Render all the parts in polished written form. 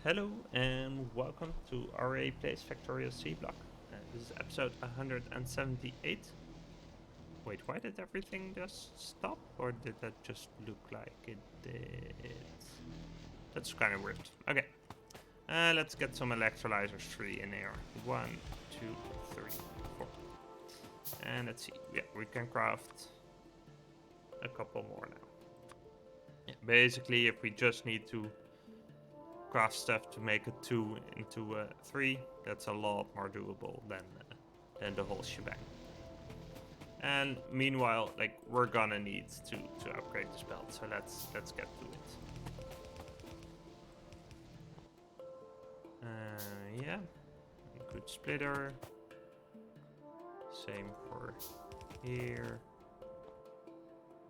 Hello and welcome to Aurei Plays Factorio Seablock. This is episode 178. Wait, why did everything just stop? Or did that just look like it did? That's kind of weird. Okay, let's get some electrolyzers 3 in here. 1, 2, 3, 4. And let's see. Yeah, we can craft a couple more now. Yeah, basically, if we just need to craft stuff to make a 2 into a 3, that's a lot more doable than the whole shebang. And meanwhile, like, we're gonna need to upgrade this belt, so let's get to it. Yeah, good splitter. Same for here.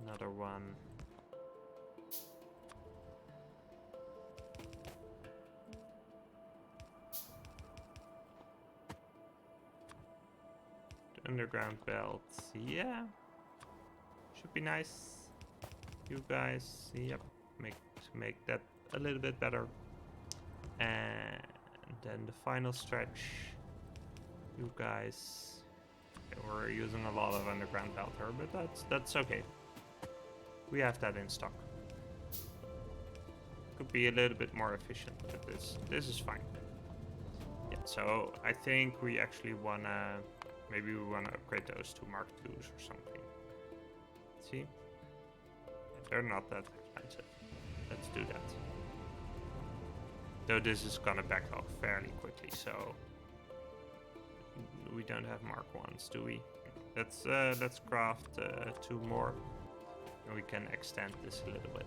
Another one. Underground belt, yeah, should be nice. You guys, yep, make that a little bit better. And then the final stretch, you guys, okay, we're using a lot of underground belt here, but that's okay. We have that in stock. Could be a little bit more efficient, but this is fine. Yeah, so I think we actually wanna. Maybe we want to upgrade those to Mark IIs or something. See? They're not that expensive. Let's do that. Though this is gonna backlog fairly quickly, so we don't have Mark 1s, do we? Let's craft 2 more, and we can extend this a little bit.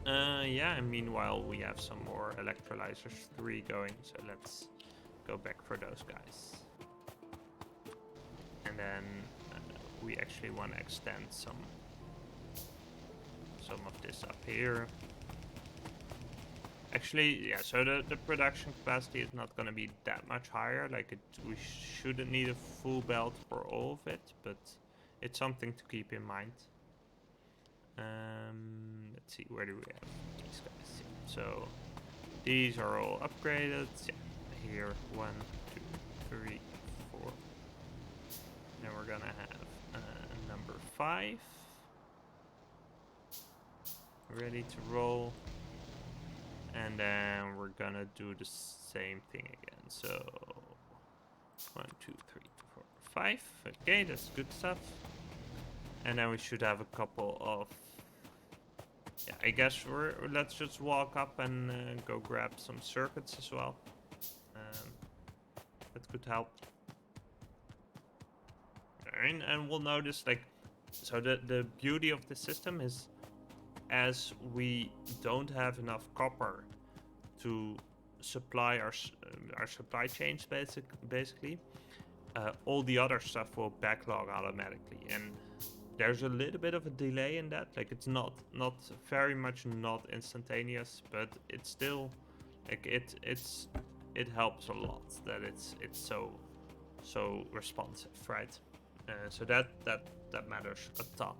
Yeah, and meanwhile we have some more Electrolyzers 3 going, so let's go back for those guys. And then we actually want to extend some of this up here. Actually, yeah, so the production capacity is not going to be that much higher. Like, we shouldn't need a full belt for all of it, but it's something to keep in mind. Let's see, where do we have these guys? So these are all upgraded. Yeah. Here, 1, 2, 3, 4. Then we're gonna have number 5 ready to roll, and then we're gonna do the same thing again. So 1, 2, 3, 4, 5. Okay, that's good stuff. And then we should have a couple of. Yeah, I guess let's just walk up and go grab some circuits as well. That could help. And we'll notice, like, so the beauty of the system is, as we don't have enough copper to supply our supply chains, basically, all the other stuff will backlog automatically, and there's a little bit of a delay in that. Like, it's not very much not instantaneous, but it's still, like, it helps a lot that it's so responsive, right? So that matters a ton.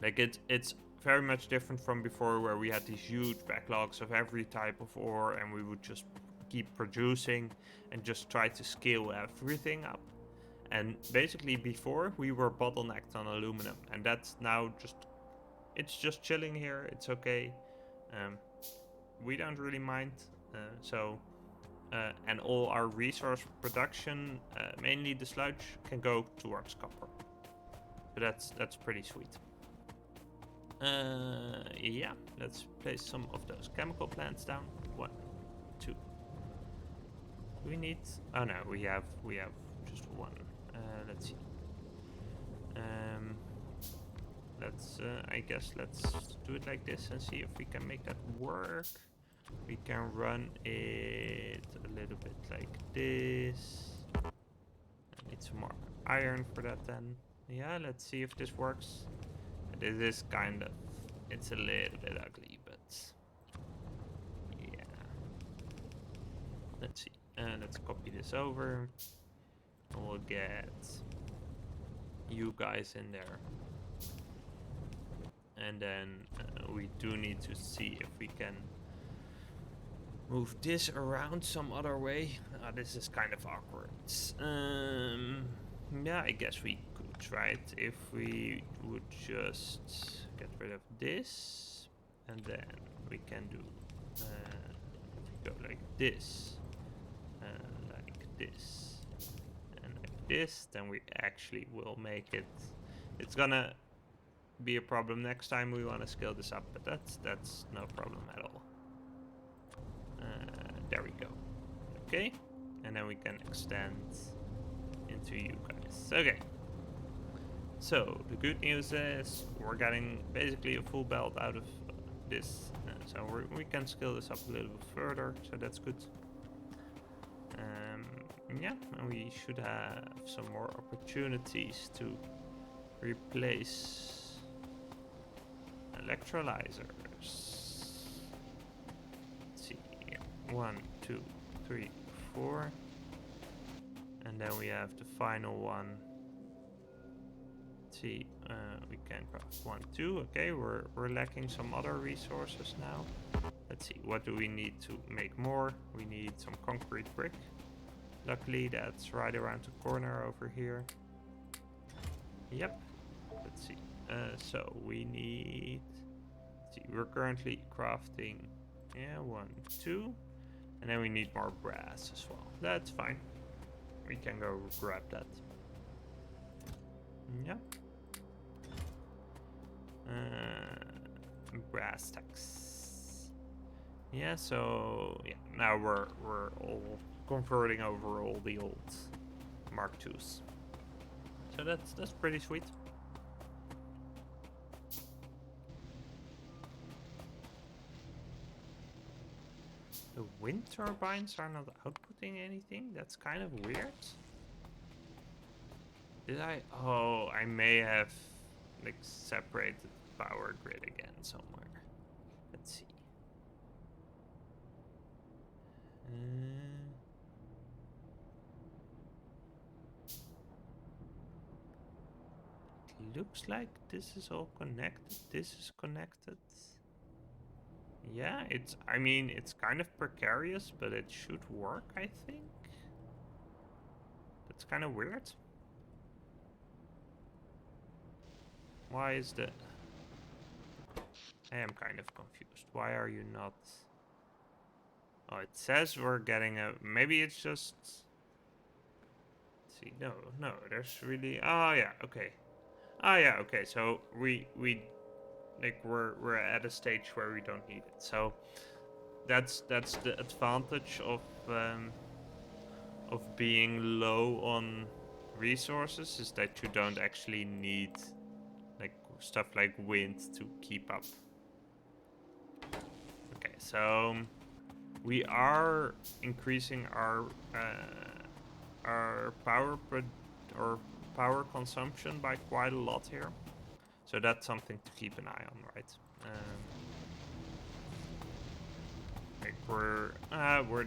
Like, it's very much different from before, where we had these huge backlogs of every type of ore, and we would just keep producing and just try to scale everything up. And basically, before, we were bottlenecked on aluminum, and that's now it's just chilling here. It's okay. We don't really mind. And all our resource production, mainly the sludge, can go towards copper. So that's pretty sweet. Yeah, let's place some of those chemical plants down. 1, 2. Do we need? Oh no, we have just 1. Let's see. I guess let's do it like this and see if we can make that work. We can run it a little bit like this. I need some more iron for that then. Yeah, let's see if this works. It is kind of, it's a little bit ugly, but yeah. Let's see. Let's copy this over. And we'll get you guys in there. And then we do need to see if we can move this around some other way. This is kind of awkward. Yeah, I guess we could try it if we would just get rid of this. And then we can do go like this. Like this. And like this. Then we actually will make it. It's gonna be a problem next time we want to scale this up, but that's no problem at all. There we go. Okay, and then we can extend into you guys. Okay, so the good news is we're getting basically a full belt out of this, so we can scale this up a little bit further, so that's good. Yeah, and we should have some more opportunities to replace electrolyzers. Let's see here. 1, 2, 3, 4. And then we have the final one. Let's see, we can craft 1, 2. Okay, we're lacking some other resources now. Let's see, what do we need to make more? We need some concrete brick. Luckily, that's right around the corner over here. Yep. Let's see. So we need. Let's see, we're currently crafting. Yeah, 1, 2, and then we need more brass as well. That's fine. We can go grab that. Yeah. Brass tacks. Yeah. So yeah. Now we're all converting over all the old Mark IIs. So that's pretty sweet. The wind turbines are not outputting anything? That's kind of weird. Did I? Oh, I may have like separated the power grid again somewhere. Let's see. It looks like this is all connected. This is connected. Yeah, I mean, it's kind of precarious, but it should work, I think. That's kind of weird. Why is the... I am kind of confused. Why are you not... Oh, it says we're getting a... Maybe it's just... Let's see, no, there's really... Oh, yeah, okay. Oh, yeah, okay, so we like, we're at a stage where we don't need it. So, that's the advantage of being low on resources, is that you don't actually need like stuff like wind to keep up. Okay, so we are increasing our power consumption by quite a lot here, so that's something to keep an eye on, right? Like we're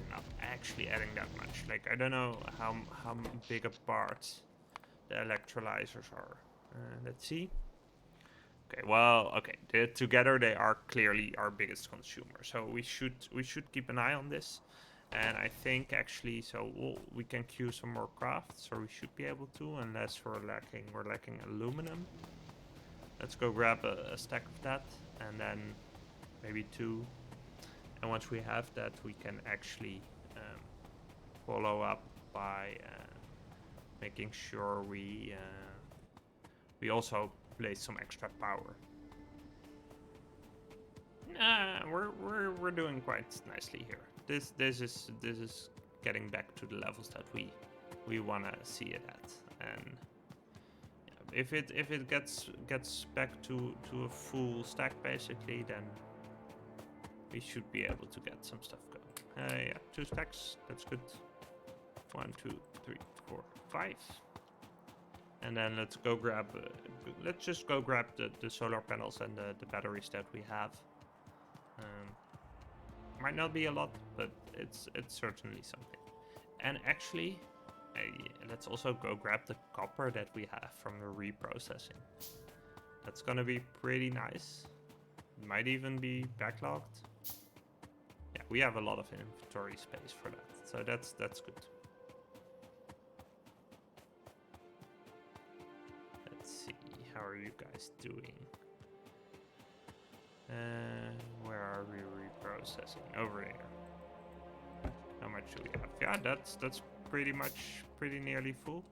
not actually adding that much. Like, I don't know how big a part the electrolyzers are. Let's see. Okay, well, okay. Together they are clearly our biggest consumer, so we should keep an eye on this. And I think actually, so we can queue some more crafts, or we should be able to, unless we're lacking aluminum. Let's go grab a stack of that, and then maybe 2. And once we have that, we can actually follow up by making sure we also place some extra power. We're doing quite nicely here. This is getting back to the levels that we wanna see it at, and if it gets back to a full stack basically, then we should be able to get some stuff going. Yeah, 2 stacks, that's good. 1, 2, 3, 4, 5. And then let's go grab, let's just go grab the solar panels and the batteries that we have. Might not be a lot, but it's certainly something. And actually, let's also go grab the copper that we have from the reprocessing. That's gonna be pretty nice. It might even be backlogged. Yeah, we have a lot of inventory space for that, so that's good. Let's see, how are you guys doing? Where are we reprocessing? Over here. How much do we have? Yeah, that's pretty nearly full.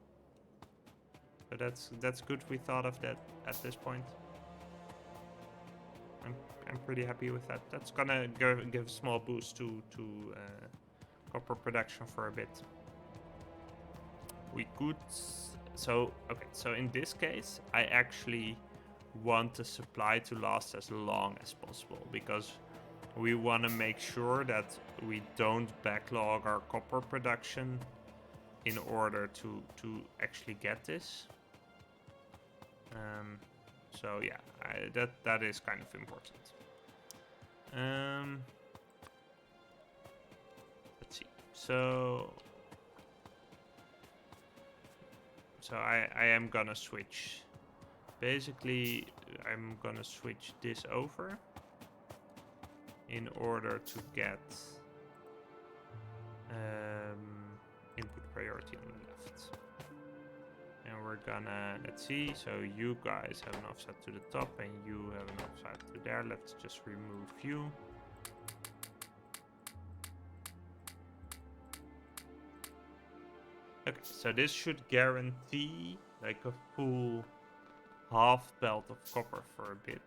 So that's good. We thought of that at this point. I'm pretty happy with that. That's gonna give a small boost to copper production for a bit. We could. So okay. So in this case, I actually want the supply to last as long as possible because we want to make sure that we don't backlog our copper production in order to actually get this. So yeah, that is kind of important. Let's see. So I am gonna switch. Basically, I'm gonna switch this over in order to get input priority on the left. And we're gonna, let's see, so you guys have an offset to the top and you have an offset to there. Let's just remove you. Okay, so this should guarantee like a full half belt of copper for a bit.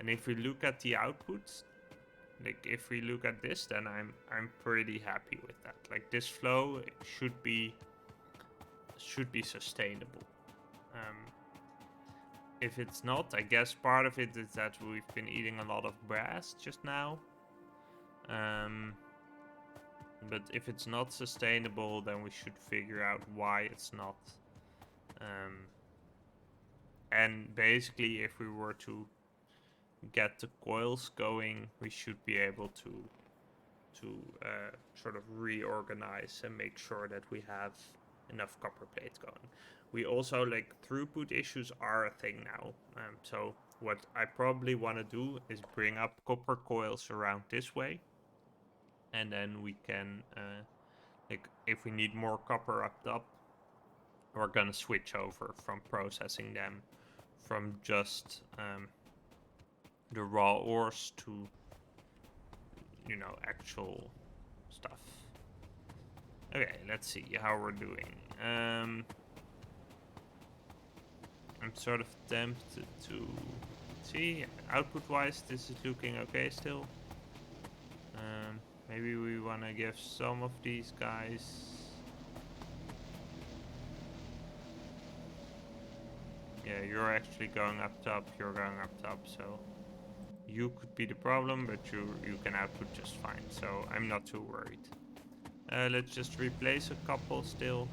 And if we look at the outputs, like if we look at this, then I'm pretty happy with that. Like this flow should be sustainable. If it's not, I guess part of it is that we've been eating a lot of brass just now. But if it's not sustainable, then we should figure out why it's not. And basically, if we were to get the coils going, we should be able to sort of reorganize and make sure that we have enough copper plates going. We also, like, throughput issues are a thing now. So what I probably want to do is bring up copper coils around this way. And then we can, like, if we need more copper up top, we're gonna switch over from processing them from just the raw ores to, you know, actual stuff. Okay, let's see how we're doing. I'm sort of tempted to see output-wise. This is looking okay still. Maybe we want to give some of these guys. Yeah, you're actually going up top. You're going up top, so you could be the problem, but you can output just fine. So I'm not too worried. Let's just replace a couple still.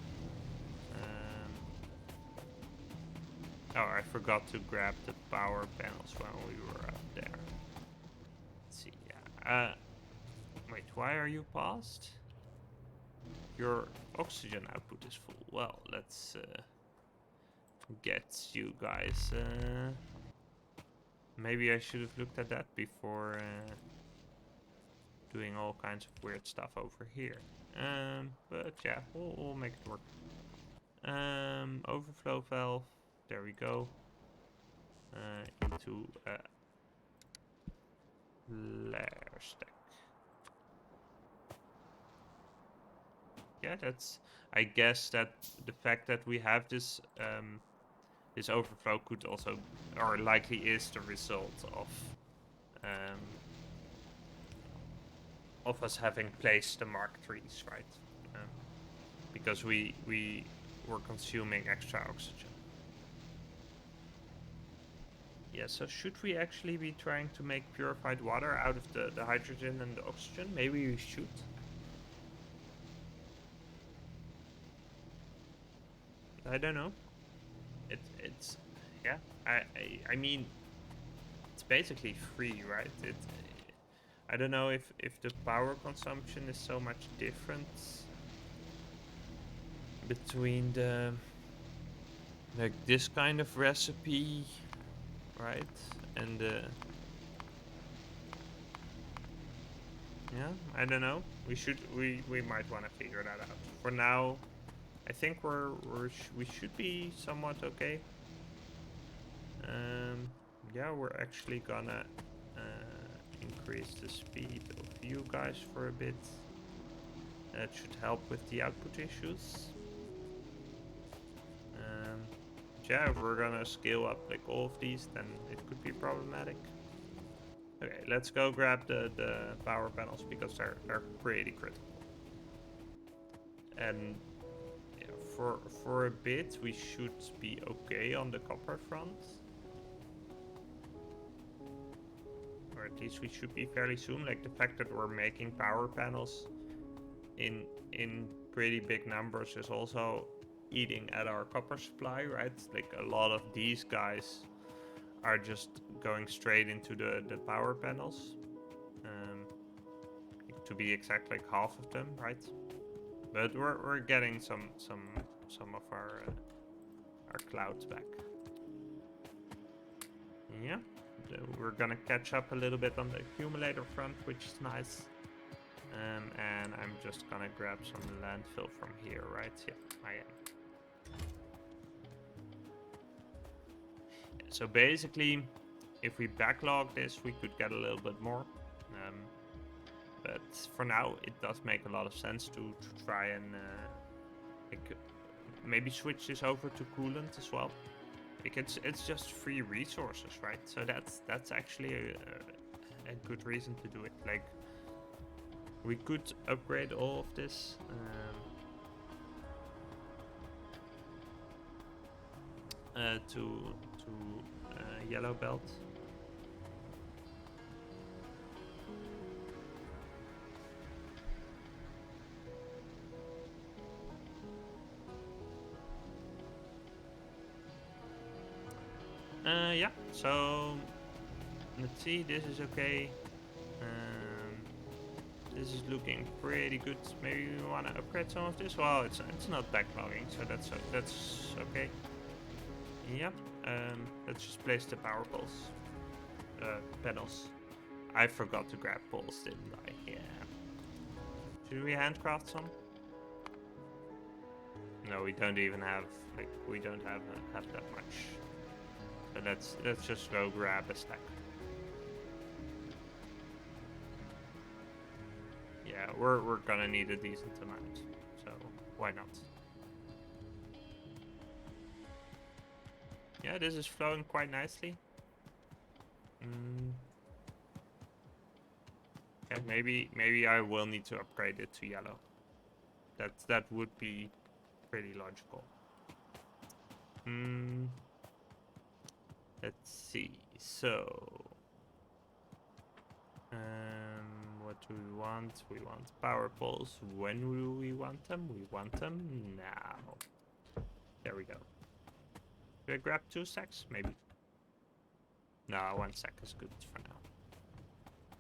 Oh, I forgot to grab the power panels when we were up there. Let's see. Yeah. Wait, why are you paused? Your oxygen output is full. Well, let's get you guys. Maybe I should have looked at that before doing all kinds of weird stuff over here. But yeah, we'll make it work. Overflow valve. There we go. Into layer stack. Yeah, that's. I guess that the fact that we have this this overflow could also, or likely is, the result of us having placed the Mark IIIs, right? Because we were consuming extra oxygen. Yeah, so should we actually be trying to make purified water out of the hydrogen and the oxygen? Maybe we should. I don't know. It's yeah. I mean, it's basically free, right? I don't know if the power consumption is so much different between the, like, this kind of recipe right? And yeah, I don't know. We might want to figure that out. For now, I think we should be somewhat okay. Yeah, we're actually gonna increase the speed of you guys for a bit. That should help with the output issues. Yeah, if we're gonna scale up like all of these, then it could be problematic. Okay, let's go grab the power panels because they're pretty critical. And yeah, for a bit we should be okay on the copper front. Or at least we should be fairly soon. Like the fact that we're making power panels in pretty big numbers is also eating at our copper supply, right? Like a lot of these guys are just going straight into the power panels. To be exact, like half of them, right? But we're getting some of our clouds back. Yeah, we're gonna catch up a little bit on the accumulator front, which is nice. And I'm just gonna grab some landfill from here, right? Yeah, I am. So basically, if we backlog this, we could get a little bit more. But for now, it does make a lot of sense to try and like, maybe switch this over to coolant as well. Like it's just free resources, right? So that's actually a good reason to do it. Like we could upgrade all of this. To yellow belt. Yeah, so let's see, this is okay. This is looking pretty good. Maybe we want to upgrade some of this. Well, it's not backlogging, so that's okay. Yep. Let's just place the power poles, panels. I forgot to grab poles, didn't I? Yeah. Should we handcraft some? No, we don't even have we don't have that much. So let's just go grab a stack. Yeah, we're gonna need a decent amount, so why not? Yeah, this is flowing quite nicely. Yeah, maybe I will need to upgrade it to yellow. That would be pretty logical. Let's see. So, what do we want? We want power poles. When do we want them? We want them now. There we go. Do I grab 2 stacks? Maybe. No, 1 stack is good for now.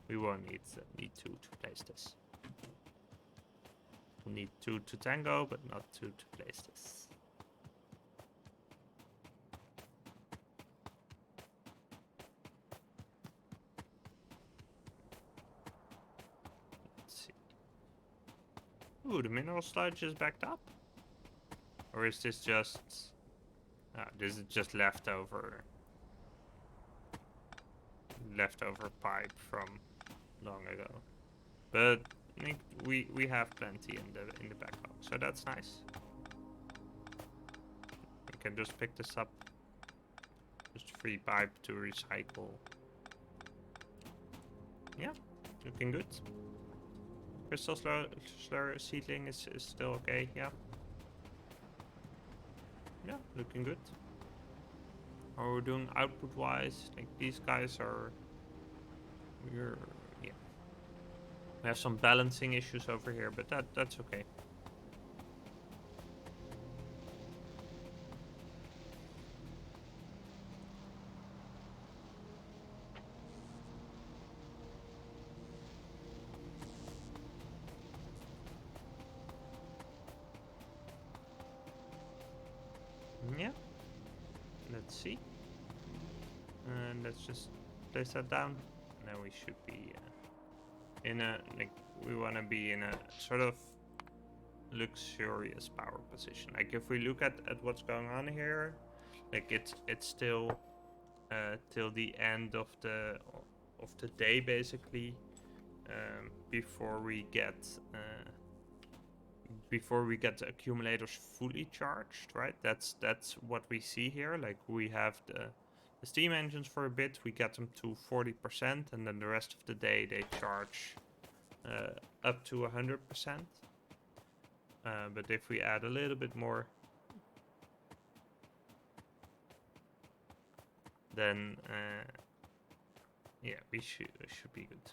We won't need 2 to place this. We'll need 2 to tango, but not 2 to place this. Let's see. Ooh, the mineral sludge is backed up? Or is this just... this is just leftover pipe from long ago. But I think we have plenty in the backlog, so that's nice. We can just pick this up. Just free pipe to recycle. Yeah, looking good. Crystal slur seedling is still okay, yeah. Yeah, looking good. How we're doing output wise, like these guys are yeah. We have some balancing issues over here, but that's okay. Yeah. Let's see. And let's just place that down. Now we should be in a, like, we want to be in a sort of luxurious power position. Like if we look at what's going on here, like it's still till the end of the day basically, before we get the accumulators fully charged, right? That's what we see here. Like we have the steam engines for a bit, we get them to 40%, and then the rest of the day they charge up to 100%. But if we add a little bit more, then yeah, we should be good.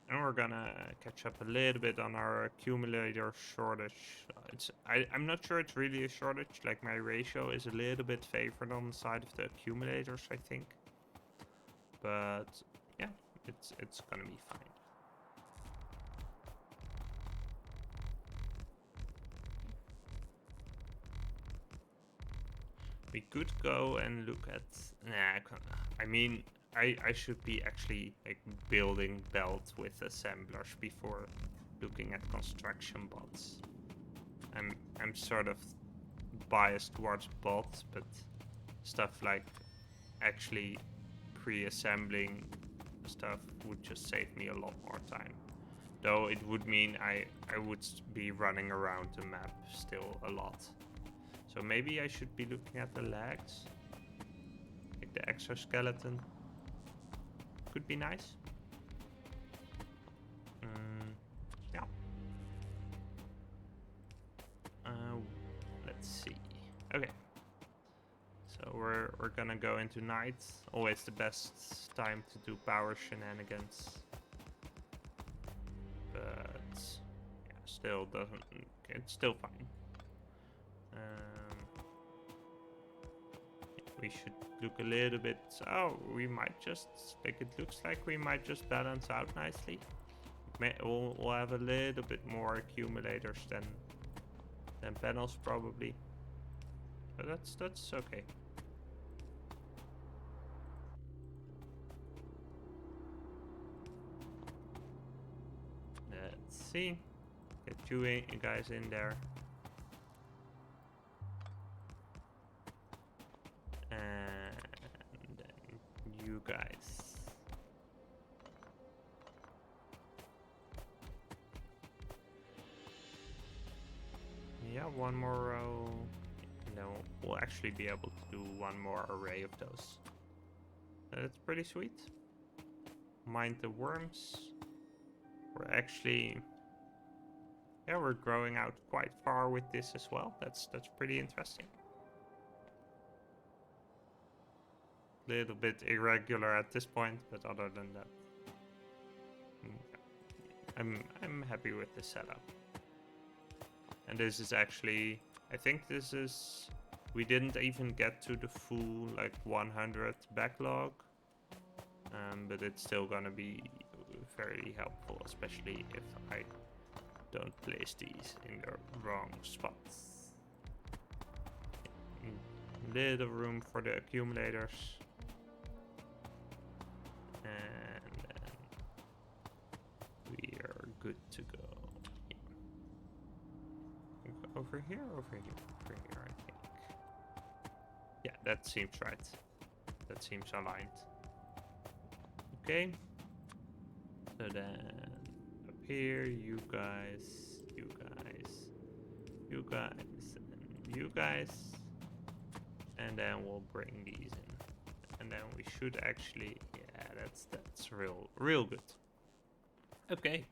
And we're gonna catch up a little bit on our accumulator shortage. I'm not sure it's really a shortage. Like my ratio is a little bit favored on the side of the accumulators, I think. But yeah, it's gonna be fine. We could go and look at. I mean, I should be actually like building belt with assemblers before looking at construction bots. I'm sort of biased towards bots, but stuff like actually pre-assembling stuff would just save me a lot more time. Though it would mean I would be running around the map still a lot. So maybe I should be looking at the legs. Like the exoskeleton. Could be nice. Yeah. Let's see. Okay. So we're gonna go into night. Always the best time to do power shenanigans. But yeah, still doesn't. It's still fine. We should look a little bit. Oh, we might just, like, it looks like we might just balance out nicely. We'll have a little bit more accumulators than panels probably, but that's okay. Let's see. Get you guys in there. And then you guys. Yeah, one more row. And then we'll actually be able to do one more array of those. That's pretty sweet. Mind the worms. We're actually, yeah, we're growing out quite far with this as well. That's pretty interesting. Little bit irregular at this point, but other than that, I'm happy with the setup. And this is actually, I think this is, we didn't even get to the full like 100 backlog, but it's still gonna be very helpful, especially if I don't place these in the wrong spots. Little room for the accumulators. And then we are good to go. Over here, over here, I think. Yeah, that seems right. That seems aligned. Okay. So then up here, you guys, you guys, you guys, and you guys. And then we'll bring these in. And then we should actually, yeah, that's real good. Okay.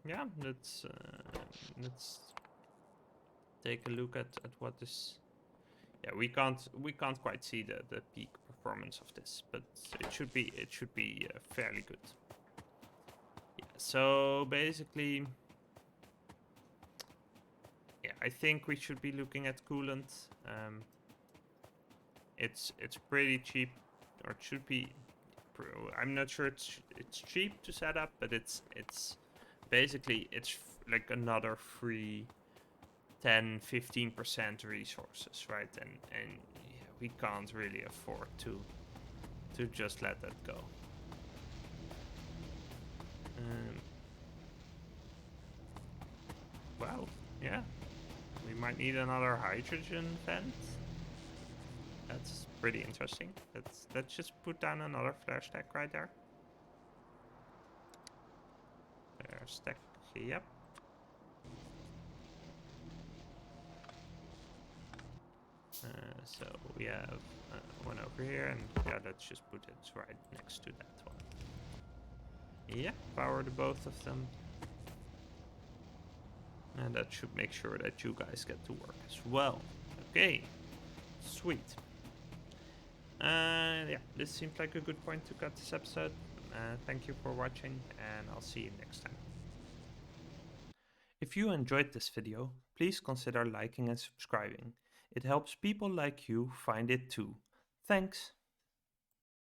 Yeah, let's take a look at what this. Yeah, we can't quite see the peak performance of this, but it should be fairly good. Yeah. So basically, yeah, I think we should be looking at coolant. It's pretty cheap, or it should be. I'm not sure it's cheap to set up, but it's basically it's like another free 10-15% resources, right? And yeah, we can't really afford to just let that go. Wow, yeah, we might need another hydrogen vent. That's pretty interesting. Let's just put down another flare stack right there. Flare stack, yep. So we have one over here, and yeah, let's just put it right next to that one. Yeah, power the both of them. And that should make sure that you guys get to work as well. Okay, sweet. Yeah, this seems like a good point to cut this episode. Thank you for watching, and I'll see you next time. If you enjoyed this video, please consider liking and subscribing. It helps people like you find it too. Thanks!